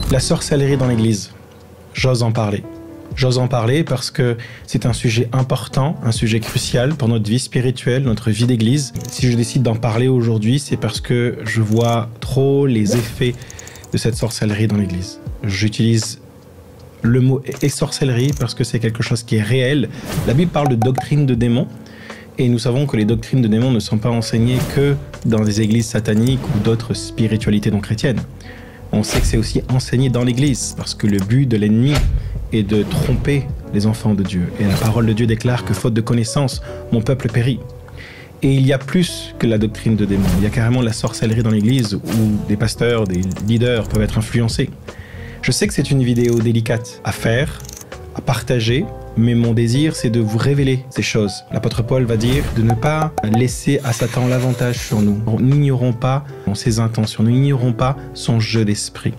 La sorcellerie dans l'Église, j'ose en parler. J'ose en parler parce que c'est un sujet important, un sujet crucial pour notre vie spirituelle, notre vie d'Église. Si je décide d'en parler aujourd'hui, c'est parce que je vois trop les effets de cette sorcellerie dans l'Église. J'utilise le mot sorcellerie parce que c'est quelque chose qui est réel. La Bible parle de doctrine de démons. Et nous savons que les doctrines de démons ne sont pas enseignées que dans des églises sataniques ou d'autres spiritualités non chrétiennes. On sait que c'est aussi enseigné dans l'église, parce que le but de l'ennemi est de tromper les enfants de Dieu. Et la parole de Dieu déclare que faute de connaissance, mon peuple périt. Et il y a plus que la doctrine de démons. Il y a carrément la sorcellerie dans l'église où des pasteurs, des leaders peuvent être influencés. Je sais que c'est une vidéo délicate à faire, à partager, mais mon désir, c'est de vous révéler ces choses. L'apôtre Paul va dire de ne pas laisser à Satan l'avantage sur nous. Nous n'ignorons pas ses intentions, nous n'ignorons pas son jeu d'esprit.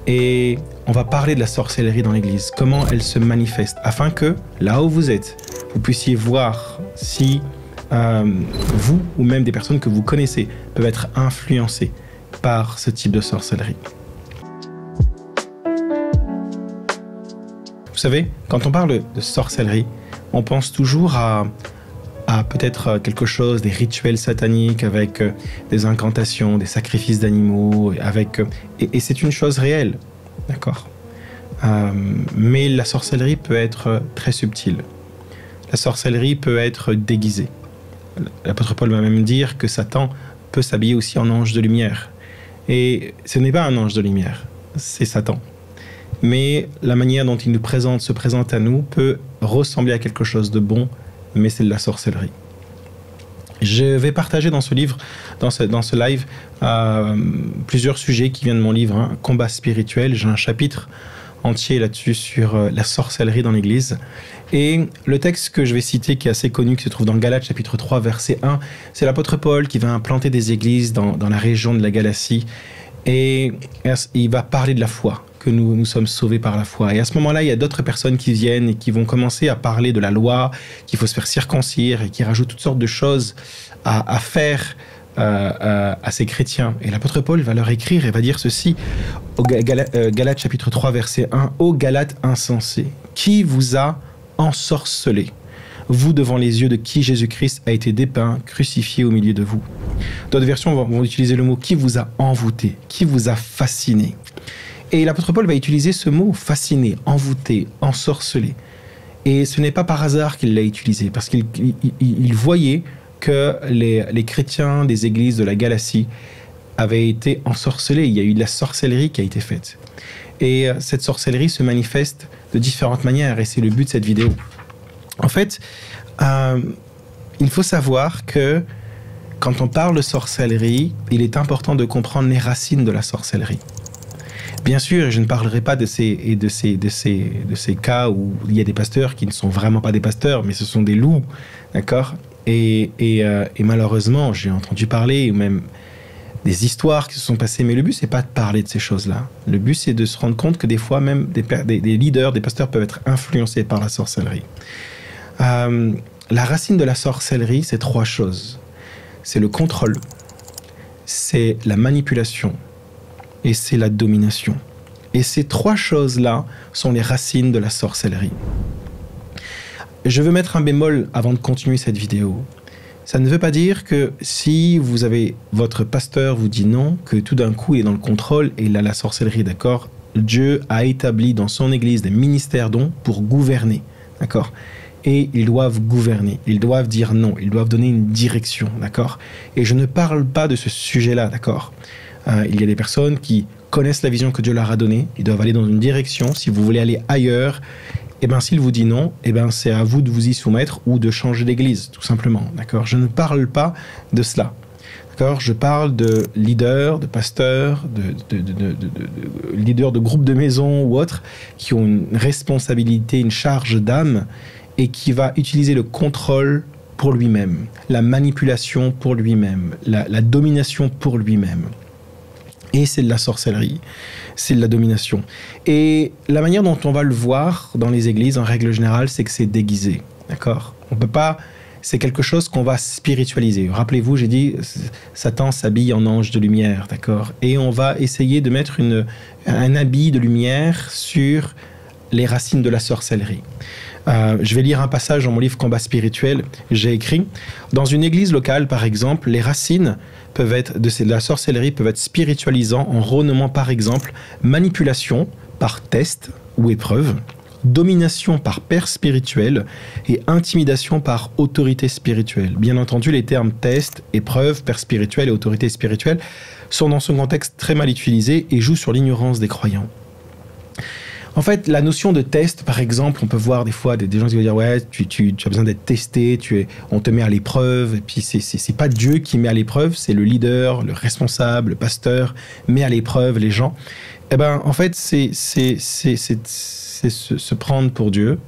Et on va parler de la sorcellerie dans l'Église, comment elle se manifeste, afin que, là où vous êtes, vous puissiez voir si vous, ou même des personnes que vous connaissez, peuvent être influencées par ce type de sorcellerie. Vous savez, quand on parle de sorcellerie, on pense toujours à peut-être quelque chose, des rituels sataniques avec des incantations, des sacrifices d'animaux, et c'est une chose réelle, d'accord ? Mais la sorcellerie peut être très subtile. La sorcellerie peut être déguisée. L'apôtre Paul va même dire que Satan peut s'habiller aussi en ange de lumière. Et ce n'est pas un ange de lumière, c'est Satan. Mais la manière dont il se présente à nous peut ressembler à quelque chose de bon, mais c'est de la sorcellerie. Je vais partager dans ce livre, dans ce live, plusieurs sujets qui viennent de mon livre, Combat spirituel. J'ai un chapitre entier là-dessus sur la sorcellerie dans l'Église. Et le texte que je vais citer, qui est assez connu, qui se trouve dans Galates chapitre 3, verset 1, c'est l'apôtre Paul qui va implanter des églises dans la région de la Galatie. Et il va parler de la foi, que nous sommes sauvés par la foi. Et à ce moment-là, il y a d'autres personnes qui viennent et qui vont commencer à parler de la loi, qu'il faut se faire circoncire et qui rajoutent toutes sortes de choses à faire à ces chrétiens. Et l'apôtre Paul va leur écrire et va dire ceci, au Galates chapitre 3, verset 1, « Ô Galates insensés, qui vous a ensorcelés, vous devant les yeux de qui Jésus-Christ a été dépeint, crucifié au milieu de vous. » D'autres versions vont utiliser le mot « qui vous a envoûté »,« qui vous a fasciné ». Et l'apôtre Paul va utiliser ce mot « fasciné »,« envoûté »,« ensorcelé ». Et ce n'est pas par hasard qu'il l'a utilisé, parce qu'il voyait que les chrétiens des églises de la Galatie avaient été ensorcelés. Il y a eu de la sorcellerie qui a été faite. Et cette sorcellerie se manifeste de différentes manières, et c'est le but de cette vidéo. En fait, il faut savoir que quand on parle de sorcellerie, il est important de comprendre les racines de la sorcellerie. Bien sûr, je ne parlerai pas de ces cas où il y a des pasteurs qui ne sont vraiment pas des pasteurs, mais ce sont des loups, d'accord ? Et malheureusement, j'ai entendu parler, ou même des histoires qui se sont passées, mais le but, c'est pas de parler de ces choses-là. Le but, c'est de se rendre compte que des fois, même des leaders, des pasteurs peuvent être influencés par la sorcellerie. La racine de la sorcellerie, c'est 3 choses. C'est le contrôle, c'est la manipulation et c'est la domination. Et ces 3 choses-là sont les racines de la sorcellerie. Je veux mettre un bémol avant de continuer cette vidéo. Ça ne veut pas dire que si votre pasteur vous dit non, que tout d'un coup il est dans le contrôle et il a la sorcellerie, d'accord ? Dieu a établi dans son église des ministères dons pour gouverner, d'accord ? Et ils doivent gouverner, ils doivent dire non, ils doivent donner une direction, d'accord ? Et je ne parle pas de ce sujet-là, d'accord ? Il y a des personnes qui connaissent la vision que Dieu leur a donnée, ils doivent aller dans une direction. Si vous voulez aller ailleurs, s'il vous dit non, c'est à vous de vous y soumettre ou de changer d'église, tout simplement, d'accord ? Je ne parle pas de cela, d'accord ? Je parle de leaders, de pasteurs, de leaders de groupes de maison ou autres qui ont une responsabilité, une charge d'âme et qui va utiliser le contrôle pour lui-même, la manipulation pour lui-même, la domination pour lui-même. Et c'est de la sorcellerie, c'est de la domination. Et la manière dont on va le voir dans les églises, en règle générale, c'est que c'est déguisé, d'accord ? On ne peut pas c'est quelque chose qu'on va spiritualiser. Rappelez-vous, j'ai dit, Satan s'habille en ange de lumière, d'accord? Et on va essayer de mettre un habit de lumière sur les racines de la sorcellerie. Je vais lire un passage dans mon livre Combat spirituel. J'ai écrit, dans une église locale, par exemple, les racines de la sorcellerie peuvent être spiritualisant en renommant, par exemple, manipulation par test ou épreuve, domination par père spirituel et intimidation par autorité spirituelle. Bien entendu, les termes test, épreuve, père spirituel et autorité spirituelle sont dans ce contexte très mal utilisés et jouent sur l'ignorance des croyants. En fait, la notion de test, par exemple, on peut voir des fois des gens qui vont dire « Ouais, tu as besoin d'être testé, on te met à l'épreuve. » Et puis, c'est pas Dieu qui met à l'épreuve, c'est le leader, le responsable, le pasteur, met à l'épreuve les gens. Eh ben, en fait, c'est se prendre pour Dieu.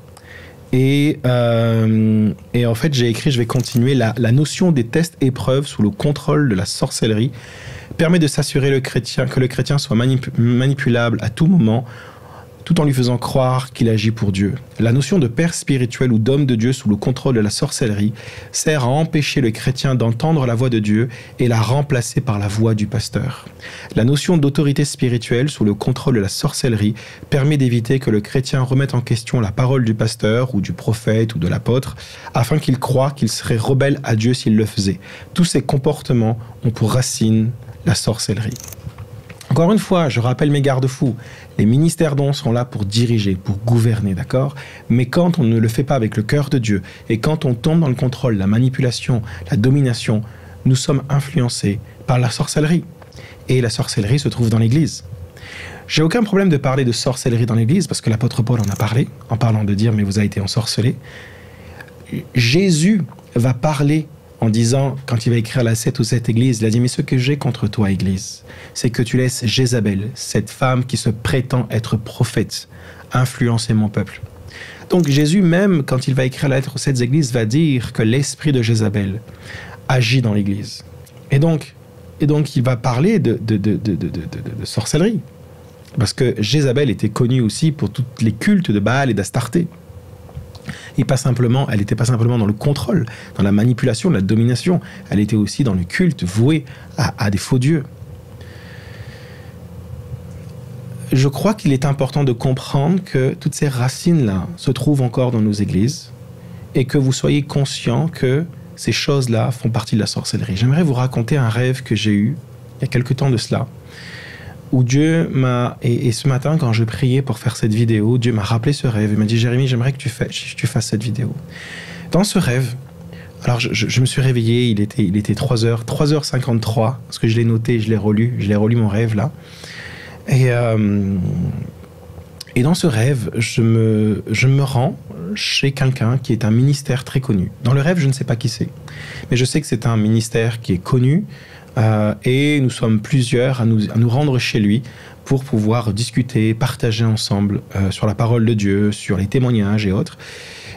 Et en fait, j'ai écrit, je vais continuer, la notion des tests épreuves sous le contrôle de la sorcellerie permet de s'assurer que le chrétien soit manipulable à tout moment, tout en lui faisant croire qu'il agit pour Dieu. La notion de père spirituel ou d'homme de Dieu sous le contrôle de la sorcellerie sert à empêcher le chrétien d'entendre la voix de Dieu et la remplacer par la voix du pasteur. La notion d'autorité spirituelle sous le contrôle de la sorcellerie permet d'éviter que le chrétien remette en question la parole du pasteur ou du prophète ou de l'apôtre afin qu'il croie qu'il serait rebelle à Dieu s'il le faisait. Tous ces comportements ont pour racine la sorcellerie. Encore une fois, je rappelle mes garde-fous. Les ministères dons sont là pour diriger, pour gouverner, d'accord? Mais quand on ne le fait pas avec le cœur de Dieu et quand on tombe dans le contrôle, la manipulation, la domination, nous sommes influencés par la sorcellerie. Et la sorcellerie se trouve dans l'Église. J'ai aucun problème de parler de sorcellerie dans l'Église parce que l'apôtre Paul en a parlé, en parlant de dire « mais vous avez été ensorcelés ». Jésus va parler en disant, quand il va écrire à cette ou cette église, il a dit « Mais ce que j'ai contre toi, église, c'est que tu laisses Jézabel, cette femme qui se prétend être prophète, influencer mon peuple. » Donc Jésus, même quand il va écrire la lettre aux sept églises, va dire que l'esprit de Jézabel agit dans l'église. Et donc il va parler de sorcellerie. Parce que Jézabel était connue aussi pour tous les cultes de Baal et d'Astarté. Elle n'était pas simplement dans le contrôle, dans la manipulation, la domination. Elle était aussi dans le culte voué à des faux dieux. Je crois qu'il est important de comprendre que toutes ces racines-là se trouvent encore dans nos églises et que vous soyez conscients que ces choses-là font partie de la sorcellerie. J'aimerais vous raconter un rêve que j'ai eu il y a quelque temps de cela, où Dieu m'a... Et ce matin, quand je priais pour faire cette vidéo, Dieu m'a rappelé ce rêve. Il m'a dit « Jérémie, j'aimerais que tu fasses cette vidéo. » Dans ce rêve, alors je me suis réveillé, il était 3h53, parce que je l'ai noté, je l'ai relu mon rêve là. Et dans ce rêve, je me rends chez quelqu'un qui est un ministère très connu. Dans le rêve, je ne sais pas qui c'est, mais je sais que c'est un ministère qui est connu, et nous sommes plusieurs à nous rendre chez lui pour pouvoir discuter, partager ensemble sur la parole de Dieu, sur les témoignages et autres.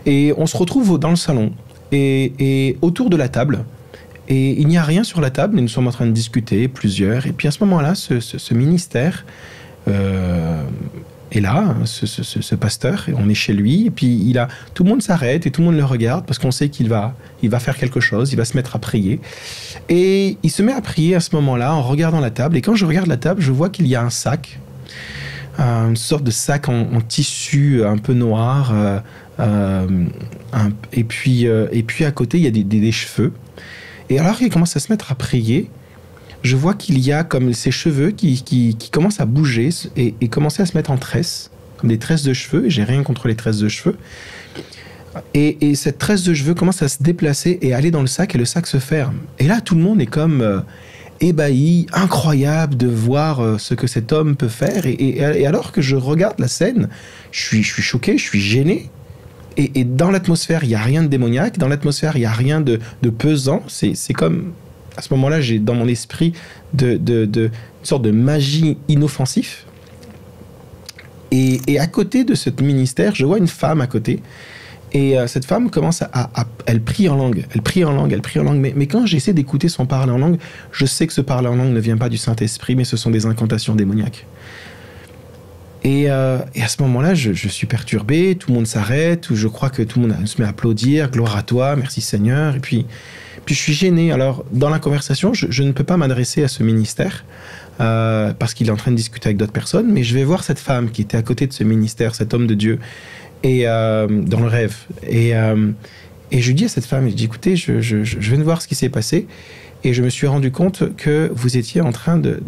Et on se retrouve dans le salon et autour de la table. Et il n'y a rien sur la table, mais nous sommes en train de discuter, plusieurs. Et puis à ce moment-là, ce ministère est là, ce pasteur, et on est chez lui. Et puis tout le monde s'arrête et tout le monde le regarde parce qu'on sait qu'il va faire quelque chose, il va se mettre à prier. Et il se met à prier à ce moment-là en regardant la table. Et quand je regarde la table, je vois qu'il y a un sac, une sorte de sac en tissu un peu noir. Et puis à côté, il y a des cheveux. Et alors qu'il commence à se mettre à prier, je vois qu'il y a comme ses cheveux qui commencent à bouger et commencer à se mettre en tresses, comme des tresses de cheveux. Et j'ai rien contre les tresses de cheveux. Et cette tresse de cheveux commence à se déplacer et aller dans le sac, et le sac se ferme. Et là, tout le monde est comme ébahi, incroyable de voir ce que cet homme peut faire. Et alors que je regarde la scène, je suis choqué, je suis gêné. Et dans l'atmosphère, il n'y a rien de démoniaque. Dans l'atmosphère, il n'y a rien de pesant. C'est comme, à ce moment-là, j'ai dans mon esprit une sorte de magie inoffensif. Et à côté de ce ministère, je vois une femme à côté. Et cette femme commence elle prie en langue. Elle prie en langue. Mais quand j'essaie d'écouter son parler en langue, je sais que ce parler en langue ne vient pas du Saint-Esprit, mais ce sont des incantations démoniaques. Et à ce moment-là, je suis perturbé, tout le monde s'arrête, je crois que tout le monde se met à applaudir, gloire à toi, merci Seigneur. Et puis je suis gêné. Alors, dans la conversation, je ne peux pas m'adresser à ce ministère parce qu'il est en train de discuter avec d'autres personnes, mais je vais voir cette femme qui était à côté de ce ministère, cet homme de Dieu, et dans le rêve. Et je dis à cette femme, je dis, écoutez, je viens de voir ce qui s'est passé. Et je me suis rendu compte que vous étiez en train de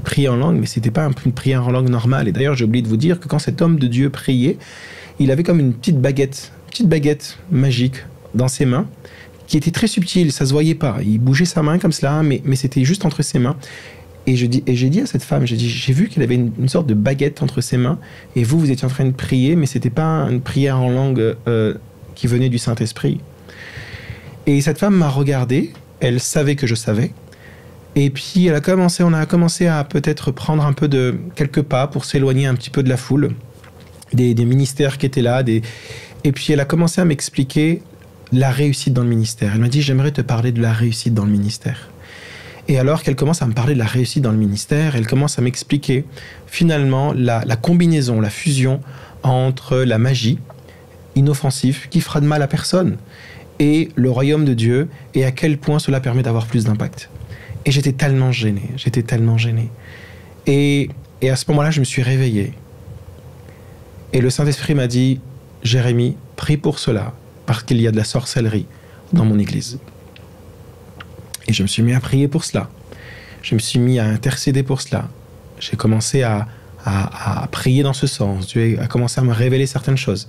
prier en langue, mais ce n'était pas une prière en langue normale. Et d'ailleurs, j'ai oublié de vous dire que quand cet homme de Dieu priait, il avait comme une petite baguette magique dans ses mains, qui était très subtile, ça ne se voyait pas. Il bougeait sa main comme cela, mais c'était juste entre ses mains. Et j'ai dit à cette femme, j'ai vu qu'elle avait une sorte de baguette entre ses mains, et vous étiez en train de prier, mais ce n'était pas une prière en langue qui venait du Saint-Esprit. Et cette femme m'a regardé, elle savait que je savais, et puis on a commencé à peut-être prendre un peu de quelques pas pour s'éloigner un petit peu de la foule, des ministères qui étaient là, et puis elle a commencé à m'expliquer la réussite dans le ministère. Elle m'a dit, j'aimerais te parler de la réussite dans le ministère. Et alors qu'elle commence à me parler de la réussite dans le ministère, elle commence à m'expliquer finalement la combinaison, la fusion entre la magie inoffensive qui fera de mal à personne et le royaume de Dieu, et à quel point cela permet d'avoir plus d'impact. Et j'étais tellement gêné. Et à ce moment-là, je me suis réveillé. Et le Saint-Esprit m'a dit, Jérémie, prie pour cela, parce qu'il y a de la sorcellerie dans mon église. Et je me suis mis à prier pour cela. Je me suis mis à intercéder pour cela. J'ai commencé à prier dans ce sens. Dieu a commencé à me révéler certaines choses.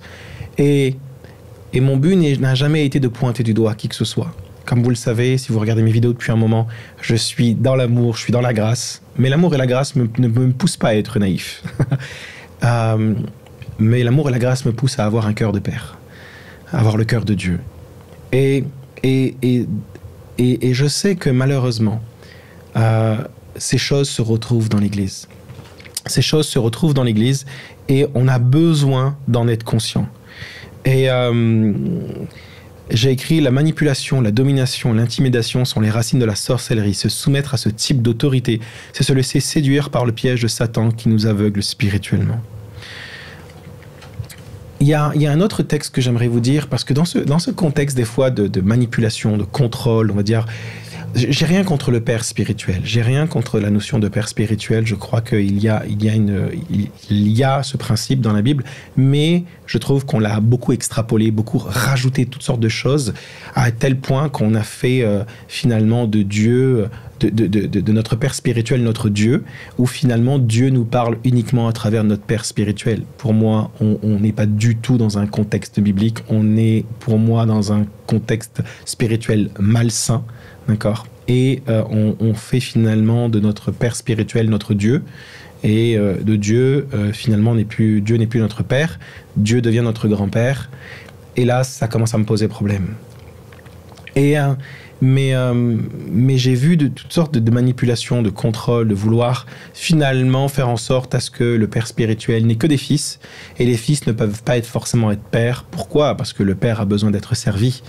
Et mon but n'a jamais été de pointer du doigt qui que ce soit. Comme vous le savez, si vous regardez mes vidéos depuis un moment, je suis dans l'amour, je suis dans la grâce. Mais l'amour et la grâce ne me poussent pas à être naïf. Mais l'amour et la grâce me poussent à avoir un cœur de père, à avoir le cœur de Dieu. Et je sais que malheureusement, ces choses se retrouvent dans l'Église. Ces choses se retrouvent dans l'Église et on a besoin d'en être conscient. Et j'ai écrit « La manipulation, la domination, l'intimidation sont les racines de la sorcellerie. Se soumettre à ce type d'autorité, c'est se laisser séduire par le piège de Satan qui nous aveugle spirituellement. » Il y a un autre texte que j'aimerais vous dire, parce que dans ce contexte des fois de manipulation, de contrôle, on va dire, j'ai rien contre le père spirituel, j'ai rien contre la notion de père spirituel, je crois qu'il y a ce principe dans la Bible, mais je trouve qu'on l'a beaucoup extrapolé, beaucoup rajouté toutes sortes de choses, à tel point qu'on a fait finalement de Dieu, de notre père spirituel, notre Dieu, où finalement Dieu nous parle uniquement à travers notre père spirituel. Pour moi, on n'est pas du tout dans un contexte biblique, on est pour moi dans un contexte spirituel malsain. D'accord. Et on fait finalement de notre père spirituel notre Dieu, et de Dieu finalement Dieu n'est plus notre père, Dieu devient notre grand-père, et là ça commence à me poser problème. Mais j'ai vu de toutes sortes de manipulations, de contrôle, de vouloir finalement faire en sorte à ce que le père spirituel n'ait que des fils, et les fils ne peuvent pas forcément être pères. Pourquoi ? Parce que le père a besoin d'être servi.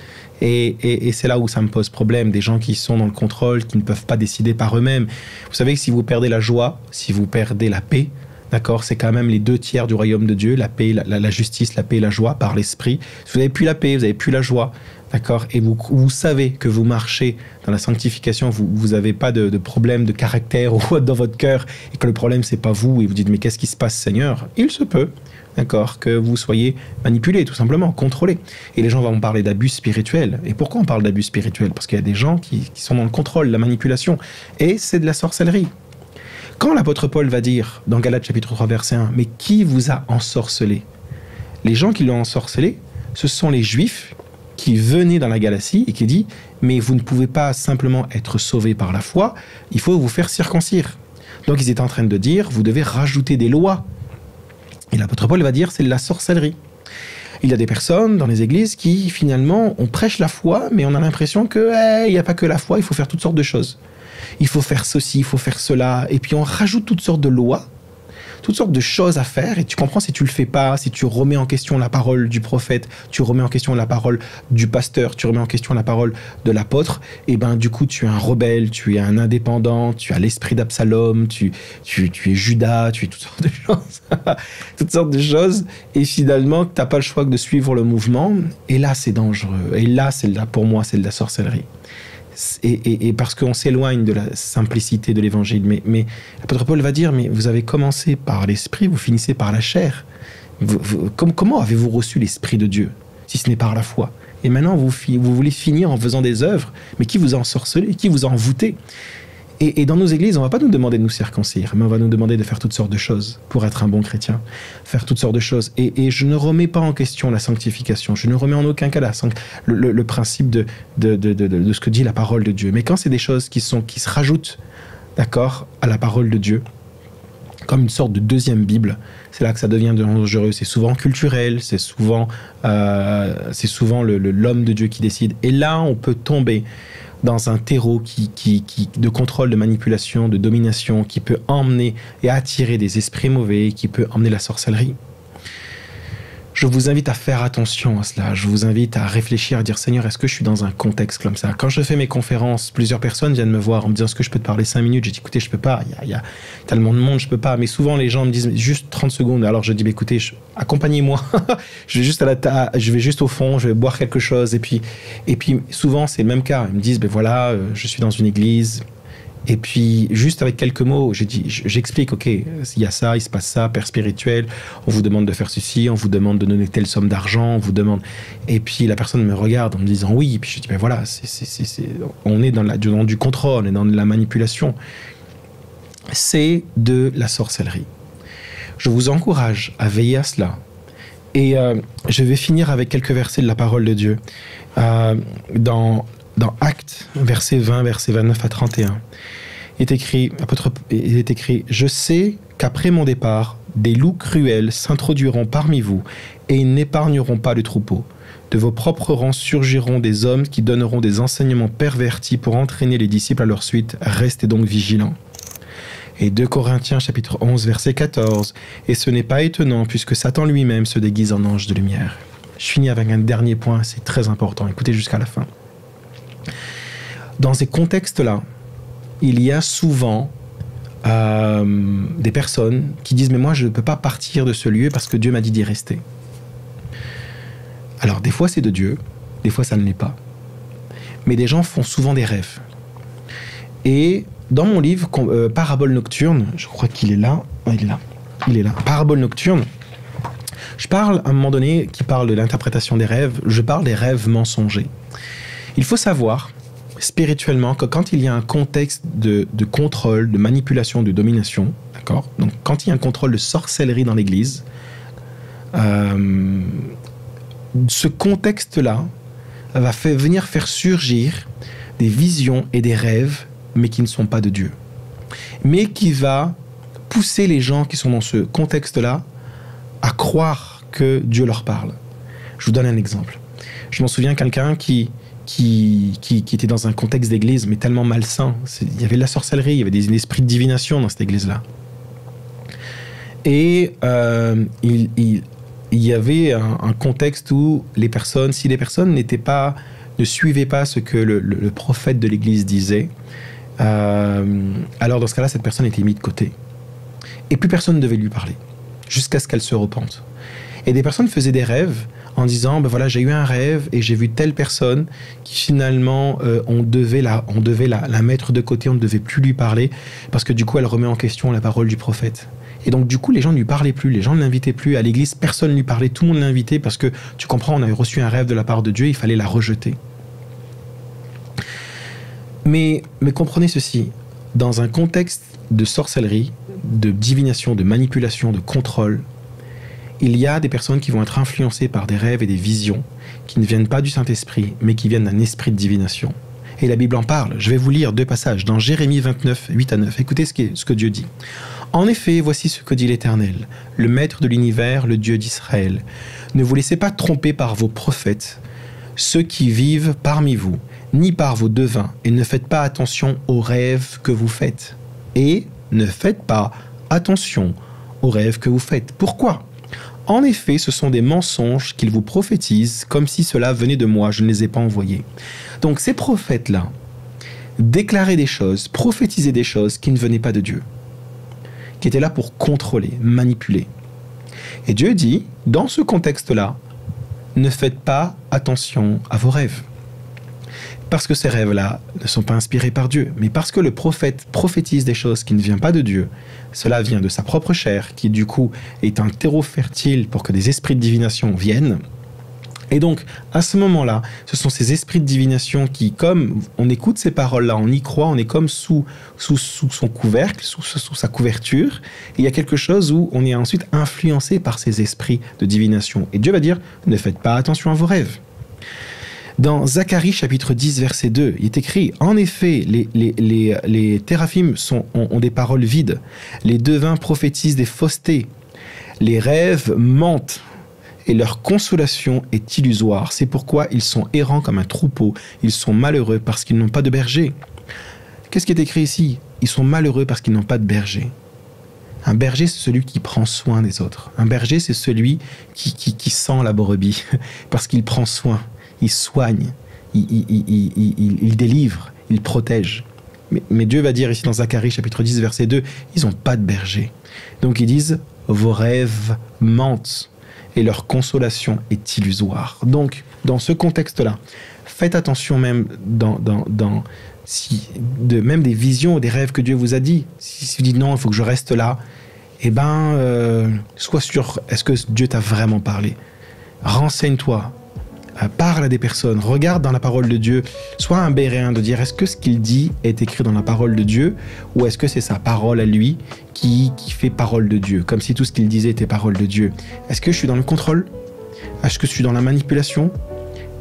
Et c'est là où ça me pose problème, des gens qui sont dans le contrôle, qui ne peuvent pas décider par eux-mêmes. Vous savez que si vous perdez la joie, si vous perdez la paix, d'accord, c'est quand même les 2/3 du royaume de Dieu, la paix, la justice, la paix et la joie par l'esprit. Vous n'avez plus la paix, vous n'avez plus la joie, d'accord, et vous savez que vous marchez dans la sanctification, vous n'avez pas de problème de caractère ou dans votre cœur, et que le problème c'est pas vous, et vous dites mais qu'est-ce qui se passe Seigneur ? Il se peut, d'accord, que vous soyez manipulé, tout simplement, contrôlé. Et les gens vont parler d'abus spirituels. Et pourquoi on parle d'abus spirituels ? Parce qu'il y a des gens qui sont dans le contrôle, la manipulation, et c'est de la sorcellerie. Quand l'apôtre Paul va dire, dans Galates chapitre 3, verset 1, « Mais qui vous a ensorcelé ?» Les gens qui l'ont ensorcelé, ce sont les Juifs qui venaient dans la Galatie et qui dit « Mais vous ne pouvez pas simplement être sauvés par la foi, il faut vous faire circoncire. » Donc ils étaient en train de dire « Vous devez rajouter des lois. » Et l'apôtre Paul va dire « C'est de la sorcellerie. » Il y a des personnes dans les églises qui, finalement, on prêche la foi, mais on a l'impression qu'il n'y a pas que la foi, il faut faire toutes sortes de choses. Il faut faire ceci, il faut faire cela, et puis on rajoute toutes sortes de lois toutes sortes de choses à faire, et tu comprends, si tu le fais pas, si tu remets en question la parole du prophète, tu remets en question la parole du pasteur, tu remets en question la parole de l'apôtre, et ben du coup tu es un rebelle, tu es un indépendant, tu as l'esprit d'Absalom, tu es Judas, tu es toutes sortes de choses, toutes sortes de choses, et finalement tu n'as pas le choix que de suivre le mouvement, et là c'est dangereux, et là pour moi c'est de la sorcellerie. Et parce qu'on s'éloigne de la simplicité de l'évangile. Mais l'apôtre Paul va dire, mais vous avez commencé par l'esprit, vous finissez par la chair. Comment avez-vous reçu l'esprit de Dieu, si ce n'est par la foi? Et maintenant, vous voulez finir en faisant des œuvres, mais qui vous a ensorcelé, qui vous a envoûté? Et dans nos églises, on ne va pas nous demander de nous circoncire, mais on va nous demander de faire toutes sortes de choses pour être un bon chrétien, faire toutes sortes de choses. Et je ne remets pas en question la sanctification, je ne remets en aucun cas le principe de ce que dit la parole de Dieu. Mais quand c'est des choses qui se rajoutent, d'accord, à la parole de Dieu, comme une sorte de deuxième Bible, c'est là que ça devient dangereux. C'est souvent culturel, c'est souvent l'homme de Dieu qui décide. Et là, on peut tomber dans un terreau de contrôle, de manipulation, de domination, qui peut emmener et attirer des esprits mauvais, qui peut emmener la sorcellerie. Je vous invite à faire attention à cela. Je vous invite à réfléchir, à dire, Seigneur, est-ce que je suis dans un contexte comme ça? Quand je fais mes conférences, plusieurs personnes viennent me voir en me disant, est-ce que je peux te parler 5 minutes? J'ai dit, écoutez, je peux pas. Il y a tellement de monde, je peux pas. Mais souvent, les gens me disent, juste 30 secondes. Alors je dis, écoutez, accompagnez-moi. Je vais juste au fond, je vais boire quelque chose. Et puis souvent, c'est le même cas. Ils me disent, voilà, je suis dans une église. Et puis, juste avec quelques mots, j'explique, ok, il y a ça, il se passe ça, père spirituel, on vous demande de faire ceci, on vous demande de donner telle somme d'argent, on vous demande... Et puis, la personne me regarde en me disant oui, et puis je dis, voilà, on est dans du contrôle, on est dans de la manipulation. C'est de la sorcellerie. Je vous encourage à veiller à cela. Et je vais finir avec quelques versets de la parole de Dieu. Dans Actes, verset 20, verset 29 à 31, il est écrit « Je sais qu'après mon départ, des loups cruels s'introduiront parmi vous et ils n'épargneront pas le troupeau. De vos propres rangs surgiront des hommes qui donneront des enseignements pervertis pour entraîner les disciples à leur suite. Restez donc vigilants. » Et 2 Corinthiens chapitre 11, verset 14. « Et ce n'est pas étonnant puisque Satan lui-même se déguise en ange de lumière. » Je finis avec un dernier point, c'est très important. Écoutez jusqu'à la fin. Dans ces contextes-là, il y a souvent des personnes qui disent « Mais moi, je ne peux pas partir de ce lieu parce que Dieu m'a dit d'y rester. » Alors, des fois, c'est de Dieu, des fois, ça ne l'est pas. Mais des gens font souvent des rêves. Et dans mon livre, Parabole nocturne, je crois qu'il est là. Il est là. Parabole nocturne. Je parle, à un moment donné, qui parle de l'interprétation des rêves, je parle des rêves mensongers. Il faut savoir, spirituellement, que quand il y a un contexte de contrôle, de manipulation, de domination, d'accord ? Donc, quand il y a un contrôle de sorcellerie dans l'Église, ce contexte-là va venir faire surgir des visions et des rêves, mais qui ne sont pas de Dieu. Mais qui va pousser les gens qui sont dans ce contexte-là à croire que Dieu leur parle. Je vous donne un exemple. Je m'en souviens, quelqu'un qui était dans un contexte d'église, mais tellement malsain. Il y avait de la sorcellerie, il y avait des esprits de divination dans cette église-là. Et il y avait un contexte où si les personnes ne suivaient pas ce que le prophète de l'église disait, alors dans ce cas-là, cette personne était mise de côté. Et plus personne ne devait lui parler, jusqu'à ce qu'elle se repente. Et des personnes faisaient des rêves en disant, voilà, j'ai eu un rêve et j'ai vu telle personne qui finalement, on devait la mettre de côté, on ne devait plus lui parler, parce que du coup, elle remet en question la parole du prophète. Et donc, du coup, les gens ne lui parlaient plus, les gens ne l'invitaient plus. À l'église, personne ne lui parlait, tout le monde l'invitait, parce que, tu comprends, on avait reçu un rêve de la part de Dieu, il fallait la rejeter. Mais comprenez ceci, dans un contexte de sorcellerie, de divination, de manipulation, de contrôle, il y a des personnes qui vont être influencées par des rêves et des visions qui ne viennent pas du Saint-Esprit, mais qui viennent d'un esprit de divination. Et la Bible en parle. Je vais vous lire 2 passages dans Jérémie 29, 8 à 9. Écoutez ce que Dieu dit. « En effet, voici ce que dit l'Éternel, le Maître de l'univers, le Dieu d'Israël. Ne vous laissez pas tromper par vos prophètes, ceux qui vivent parmi vous, ni par vos devins, et ne faites pas attention aux rêves que vous faites. Et ne faites pas attention aux rêves que vous faites. Pourquoi ? En effet, ce sont des mensonges qu'ils vous prophétisent comme si cela venait de moi, je ne les ai pas envoyés. Donc ces prophètes-là déclaraient des choses, prophétisaient des choses qui ne venaient pas de Dieu, qui étaient là pour contrôler, manipuler. Et Dieu dit, dans ce contexte-là, ne faites pas attention à vos rêves. Parce que ces rêves-là ne sont pas inspirés par Dieu, mais parce que le prophète prophétise des choses qui ne viennent pas de Dieu, cela vient de sa propre chair, qui du coup est un terreau fertile pour que des esprits de divination viennent. Et donc, à ce moment-là, ce sont ces esprits de divination qui, comme on écoute ces paroles-là, on y croit, on est comme sous son couvercle, sous sa couverture, et il y a quelque chose où on est ensuite influencé par ces esprits de divination. Et Dieu va dire, ne faites pas attention à vos rêves. Dans Zacharie chapitre 10 verset 2, il est écrit, en effet, les téraphim ont des paroles vides, les devins prophétisent des faussetés, les rêves mentent et leur consolation est illusoire. C'est pourquoi ils sont errants comme un troupeau, ils sont malheureux parce qu'ils n'ont pas de berger. Qu'est-ce qui est écrit ici ? Ils sont malheureux parce qu'ils n'ont pas de berger. Un berger, c'est celui qui prend soin des autres. Un berger, c'est celui qui sent la brebis parce qu'il prend soin. Il soigne, il délivre, il protège. Mais Dieu va dire ici dans Zacharie chapitre 10 verset 2, ils n'ont pas de berger. Donc ils disent, vos rêves mentent et leur consolation est illusoire. Donc dans ce contexte-là, faites attention même même des visions, des rêves que Dieu vous a dit. Si vous dites non, il faut que je reste là, sois sûr, est-ce que Dieu t'a vraiment parlé ? Renseigne-toi. Parle à des personnes, regarde dans la parole de Dieu, sois un béréen de dire est-ce que ce qu'il dit est écrit dans la parole de Dieu ou est-ce que c'est sa parole à lui qui fait parole de Dieu, comme si tout ce qu'il disait était parole de Dieu. Est-ce que je suis dans le contrôle ? Est-ce que je suis dans la manipulation ?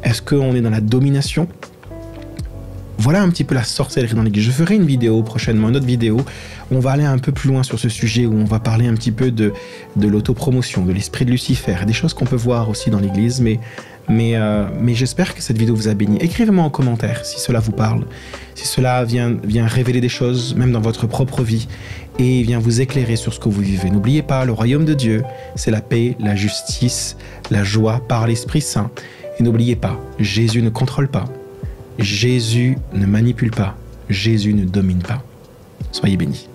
Est-ce qu'on est dans la domination ? Voilà un petit peu la sorcellerie dans l'Église. Je ferai une vidéo prochainement, une autre vidéo. On va aller un peu plus loin sur ce sujet où on va parler un petit peu de l'autopromotion, de l'esprit de Lucifer, des choses qu'on peut voir aussi dans l'Église, mais j'espère que cette vidéo vous a béni. Écrivez-moi en commentaire si cela vous parle, si cela vient révéler des choses, même dans votre propre vie, et vient vous éclairer sur ce que vous vivez. N'oubliez pas, le royaume de Dieu, c'est la paix, la justice, la joie par l'Esprit Saint. Et n'oubliez pas, Jésus ne contrôle pas, Jésus ne manipule pas, Jésus ne domine pas. Soyez bénis.